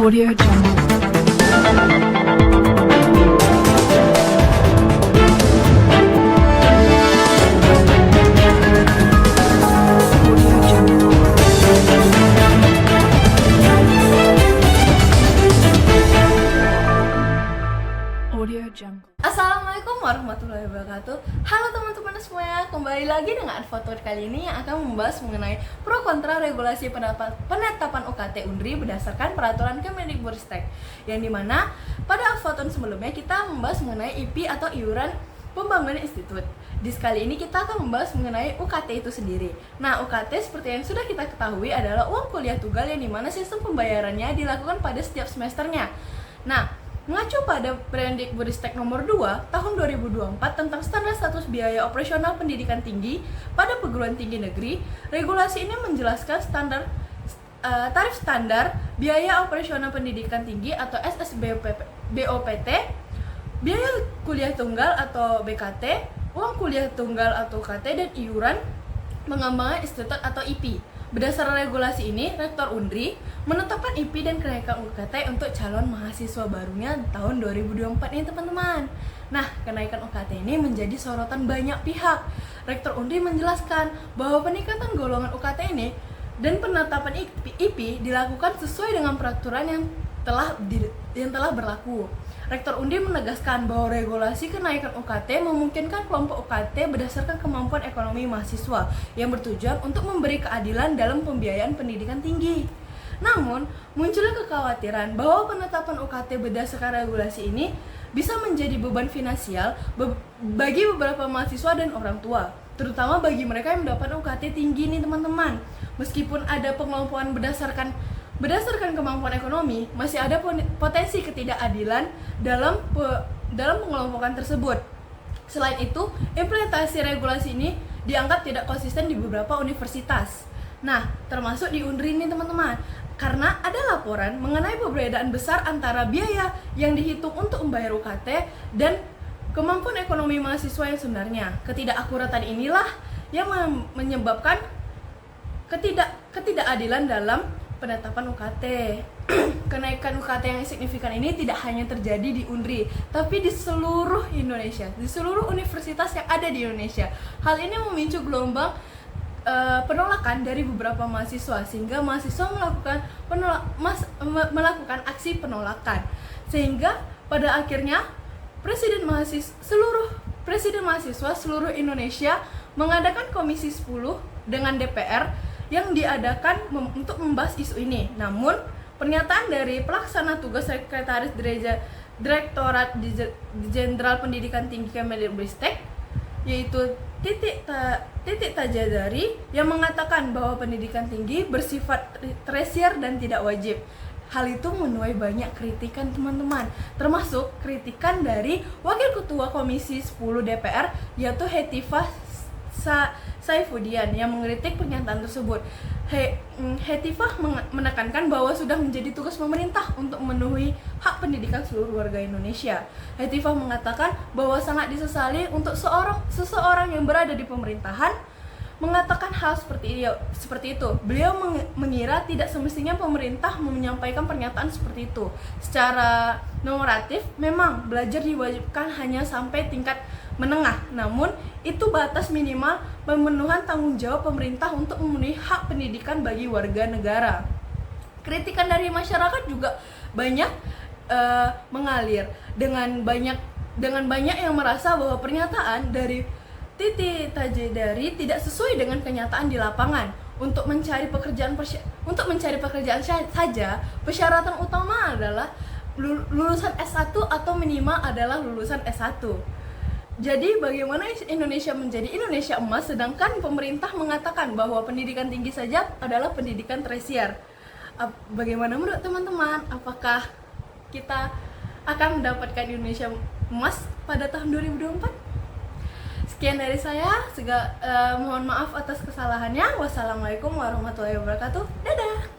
Audio Jungle. Audio Jungle. Audio Jungle. Assalamualaikum warahmatullahi wabarakatuh. Halo teman-teman semuanya, kembali lagi dengan Advotot kali ini yang akan membahas mengenai pro kontra regulasi penetapan UKT Undri berdasarkan peraturan Kemendikbudristek. Yang dimana pada Advotot sebelumnya kita membahas mengenai IP atau iuran pembangunan institut. Di sekali ini kita akan membahas mengenai UKT itu sendiri. Nah, UKT seperti yang sudah kita ketahui adalah uang kuliah tunggal yang dimana sistem pembayarannya dilakukan pada setiap semesternya. Nah, mengacu pada Permendikbudristek nomor 2 tahun 2024 tentang standar status biaya operasional pendidikan tinggi pada perguruan tinggi negeri, regulasi ini menjelaskan tarif standar biaya operasional pendidikan tinggi atau SSBOPT, biaya kuliah tunggal atau BKT, uang kuliah tunggal atau UKT, dan iuran pengembangan institut atau IP. Berdasarkan regulasi ini, Rektor Undri menetapkan IP dan kenaikan UKT untuk calon mahasiswa barunya tahun 2024 ini, teman-teman. Nah, kenaikan UKT ini menjadi sorotan banyak pihak. Rektor Undri menjelaskan bahwa peningkatan golongan UKT ini dan penetapan IP dilakukan sesuai dengan peraturan yang telah berlaku. Rektor Undri menegaskan bahwa regulasi kenaikan UKT memungkinkan kelompok UKT berdasarkan kemampuan ekonomi mahasiswa yang bertujuan untuk memberi keadilan dalam pembiayaan pendidikan tinggi. Namun, munculnya kekhawatiran bahwa penetapan UKT berdasarkan regulasi ini bisa menjadi beban finansial bagi beberapa mahasiswa dan orang tua, terutama bagi mereka yang mendapat UKT tinggi nih, teman-teman. Meskipun ada pengelompokan berdasarkan kemampuan ekonomi, masih ada potensi ketidakadilan dalam pengelompokan tersebut. Selain itu, implementasi regulasi ini dianggap tidak konsisten di beberapa universitas. Nah, termasuk di Undri ini, teman-teman. Karena ada laporan mengenai perbedaan besar antara biaya yang dihitung untuk membayar UKT dan kemampuan ekonomi mahasiswa yang sebenarnya. Ketidakakuratan inilah yang menyebabkan ketidakadilan dalam penetapan UKT. Kenaikan UKT yang signifikan ini tidak hanya terjadi di Undri, tapi di seluruh Indonesia, di seluruh universitas yang ada di Indonesia. Hal ini memicu gelombang penolakan dari beberapa mahasiswa, sehingga mahasiswa melakukan aksi penolakan. Sehingga pada akhirnya Presiden mahasiswa seluruh Indonesia mengadakan Komisi 10 dengan DPR yang diadakan untuk membahas isu ini. Namun, pernyataan dari pelaksana tugas Sekretaris Direktorat Jenderal Pendidikan Tinggi Kemendikbudristek, yaitu Titik Tajadari, yang mengatakan bahwa pendidikan tinggi bersifat tersier dan tidak wajib. Hal itu menuai banyak kritikan, teman-teman, termasuk kritikan dari Wakil Ketua Komisi 10 DPR, yaitu Hetifah Saifudian, yang mengkritik pernyataan tersebut. Hetifah menekankan bahwa sudah menjadi tugas pemerintah untuk memenuhi hak pendidikan seluruh warga Indonesia. Hetifah mengatakan bahwa sangat disesali untuk seseorang yang berada di pemerintahan mengatakan hal seperti itu. Beliau mengira tidak semestinya pemerintah menyampaikan pernyataan seperti itu. Secara normatif, memang belajar diwajibkan hanya sampai tingkat menengah, namun itu batas minimal pemenuhan tanggung jawab pemerintah untuk memenuhi hak pendidikan bagi warga negara. Kritikan dari masyarakat juga banyak mengalir dengan banyak yang merasa bahwa pernyataan dari Titi Tajadari tidak sesuai dengan kenyataan di lapangan. Untuk mencari pekerjaan saja, persyaratan utama adalah lulusan S1 atau minimal adalah lulusan S1. Jadi bagaimana Indonesia menjadi Indonesia emas sedangkan pemerintah mengatakan bahwa pendidikan tinggi saja adalah pendidikan tersier? Bagaimana menurut teman-teman? Apakah kita akan mendapatkan Indonesia emas pada tahun 2024? Sekian dari saya, mohon maaf atas kesalahannya. Wassalamualaikum warahmatullahi wabarakatuh. Dadah.